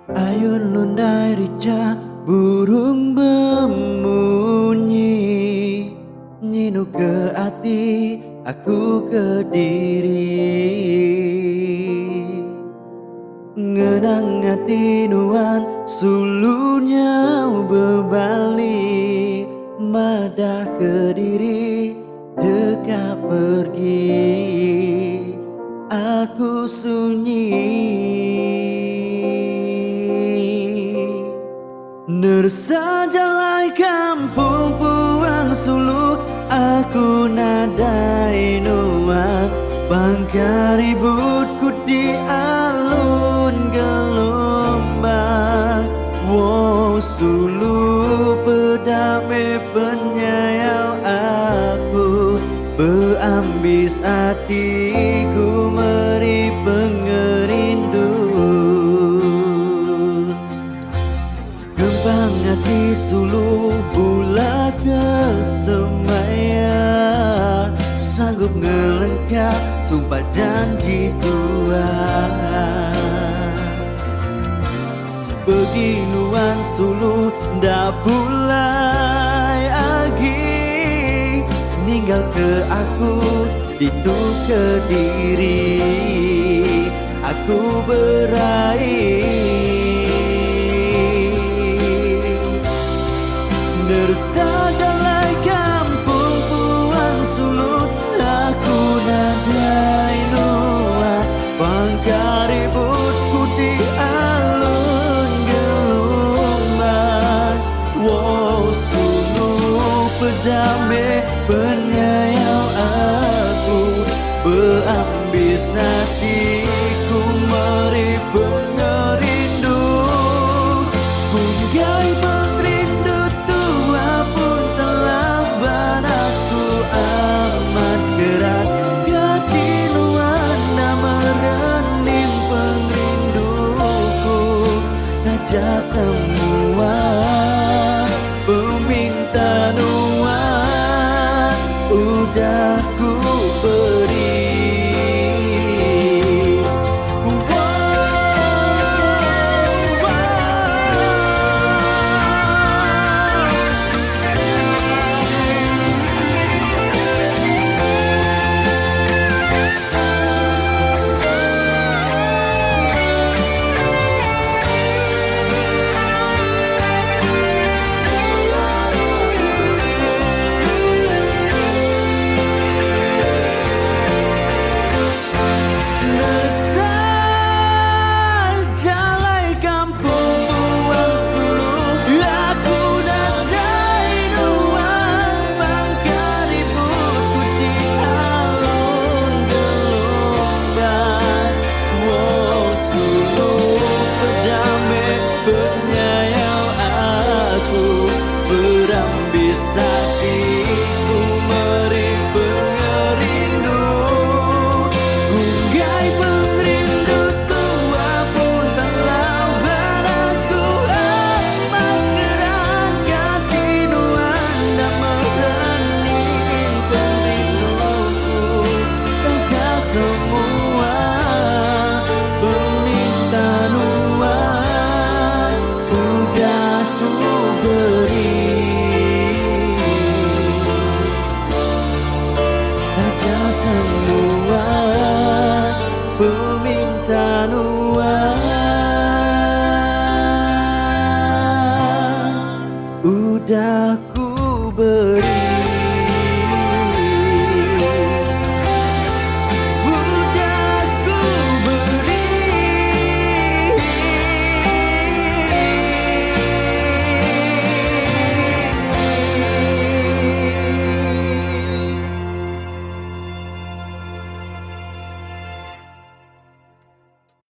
Ayun lundai rica burung bemunyi, nyinu ke ati aku kediri. Ngenang ati nuan sulunya bebali, madah kediri dekat pergi. Aku sunyi nersa jalai kampung puang sulu, aku nadai nuang bangkaributku di alun gelombang. Wow sulu pedame penyayang aku, beambis hatiku meri pengerindu. Gempang hati sulu bula kesemaya, sanggup ngelengkap sumpah janji tua. Beginuan sulu ndak bulai agi, ninggal ke aku itu kediri. Aku beraih nersa jalai kampung puang sulut, aku nadai nuan bangkaributku di alun gelombang. Wow sulu pedame penyayang aku, beambis hatiku meri pengerindu. Kunggai pengerindu tua pun telah banakku amat berat, katiluan merening pengerinduku. Aja semua peminta